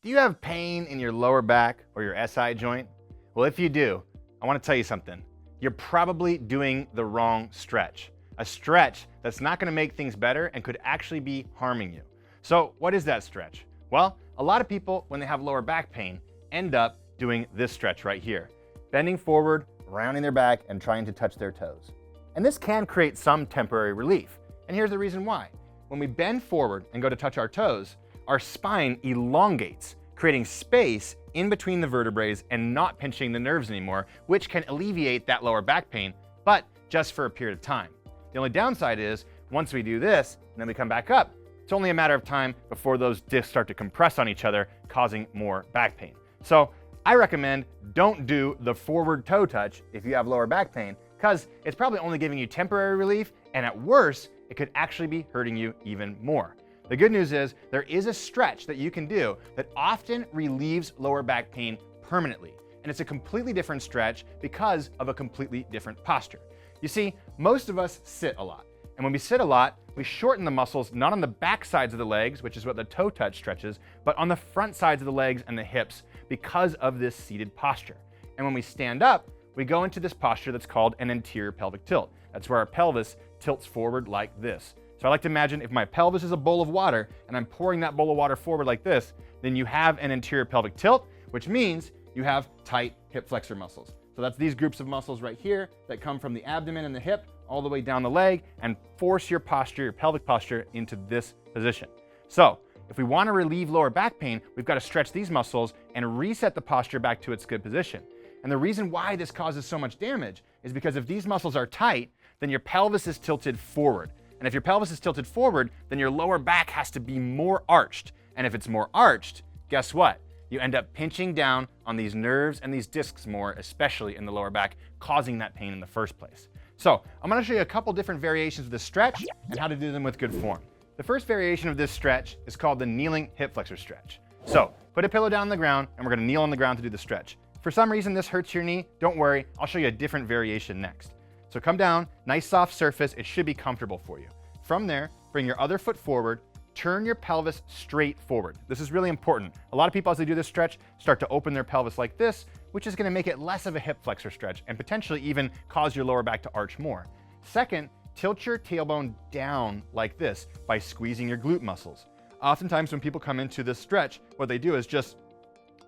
Do you have pain in your lower back or your SI joint? Well, if you do, I want to tell you something. You're probably doing the wrong stretch. A stretch that's not going to make things better and could actually be harming you. So what is that stretch? Well, a lot of people, when they have lower back pain, end up doing this stretch right here. Bending forward, rounding their back, and trying to touch their toes. And this can create some temporary relief. And here's the reason why. When we bend forward and go to touch our toes, our spine elongates, creating space in between the vertebrae and not pinching the nerves anymore, which can alleviate that lower back pain, but just for a period of time. The only downside is, once we do this, and then we come back up, it's only a matter of time before those discs start to compress on each other, causing more back pain. So I recommend don't do the forward toe touch if you have lower back pain, because it's probably only giving you temporary relief, and at worst, it could actually be hurting you even more. The good news is there is a stretch that you can do that often relieves lower back pain permanently. And it's a completely different stretch because of a completely different posture. You see, most of us sit a lot. And when we sit a lot, we shorten the muscles not on the back sides of the legs, which is what the toe touch stretches, but on the front sides of the legs and the hips because of this seated posture. And when we stand up, we go into this posture that's called an anterior pelvic tilt. That's where our pelvis tilts forward like this. So I like to imagine if my pelvis is a bowl of water and I'm pouring that bowl of water forward like this, then you have an anterior pelvic tilt, which means you have tight hip flexor muscles. So that's these groups of muscles right here that come from the abdomen and the hip all the way down the leg and force your posture, your pelvic posture, into this position. So if we want to relieve lower back pain, we've got to stretch these muscles and reset the posture back to its good position. And the reason why this causes so much damage is because if these muscles are tight, then your pelvis is tilted forward. And if your pelvis is tilted forward, then your lower back has to be more arched. And if it's more arched, guess what? You end up pinching down on these nerves and these discs more, especially in the lower back, causing that pain in the first place. So I'm going to show you a couple different variations of this stretch and how to do them with good form. The first variation of this stretch is called the kneeling hip flexor stretch. So put a pillow down on the ground and we're going to kneel on the ground to do the stretch. If for some reason this hurts your knee, don't worry, I'll show you a different variation next. So come down, nice soft surface, it should be comfortable for you. From there, bring your other foot forward, turn your pelvis straight forward. This is really important. A lot of people, as they do this stretch, start to open their pelvis like this, which is gonna make it less of a hip flexor stretch and potentially even cause your lower back to arch more. Second, tilt your tailbone down like this by squeezing your glute muscles. Oftentimes when people come into this stretch, what they do is just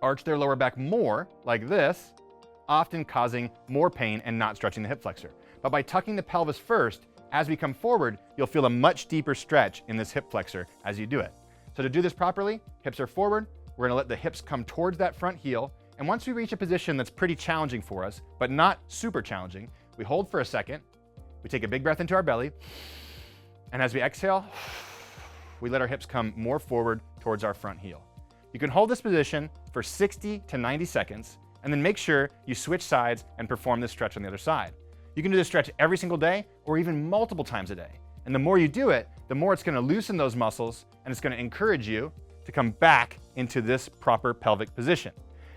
arch their lower back more like this, often causing more pain and not stretching the hip flexor. But by tucking the pelvis first, as we come forward, you'll feel a much deeper stretch in this hip flexor as you do it. So to do this properly, hips are forward. We're gonna let the hips come towards that front heel. And once we reach a position that's pretty challenging for us, but not super challenging, we hold for a second, we take a big breath into our belly, and as we exhale, we let our hips come more forward towards our front heel. You can hold this position for 60 to 90 seconds, and then make sure you switch sides and perform this stretch on the other side. You can do this stretch every single day or even multiple times a day. And the more you do it, the more it's gonna loosen those muscles and it's gonna encourage you to come back into this proper pelvic position.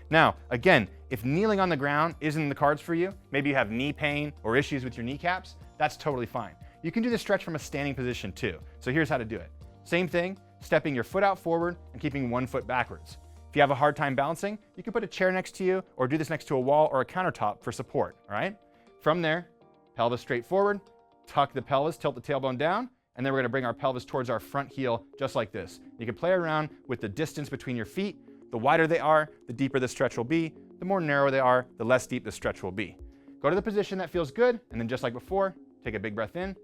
Now, again, if kneeling on the ground isn't in the cards for you, maybe you have knee pain or issues with your kneecaps, that's totally fine. You can do this stretch from a standing position too. So here's how to do it. Same thing, stepping your foot out forward and keeping one foot backwards. If you have a hard time balancing, you can put a chair next to you or do this next to a wall or a countertop for support, all right? From there, pelvis straight forward, tuck the pelvis, tilt the tailbone down, and then we're gonna bring our pelvis towards our front heel just like this. You can play around with the distance between your feet. The wider they are, the deeper the stretch will be. The more narrow they are, the less deep the stretch will be. Go to the position that feels good, and then just like before, take a big breath in,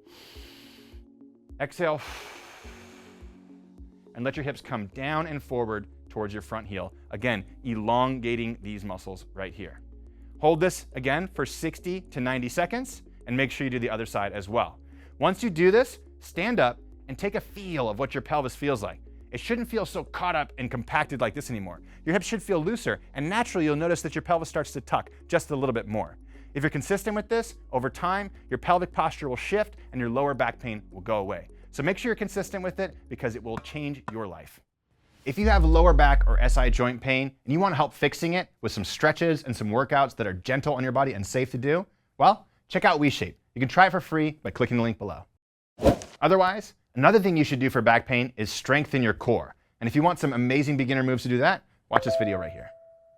exhale, and let your hips come down and forward towards your front heel. Again, elongating these muscles right here. Hold this again for 60 to 90 seconds and make sure you do the other side as well. Once you do this, stand up and take a feel of what your pelvis feels like. It shouldn't feel so caught up and compacted like this anymore. Your hips should feel looser, and naturally you'll notice that your pelvis starts to tuck just a little bit more. If you're consistent with this, over time, your pelvic posture will shift and your lower back pain will go away. So make sure you're consistent with it because it will change your life. If you have lower back or SI joint pain and you want help fixing it with some stretches and some workouts that are gentle on your body and safe to do, well, check out WeShape. You can try it for free by clicking the link below. Otherwise, another thing you should do for back pain is strengthen your core. And if you want some amazing beginner moves to do that, Watch this video right here.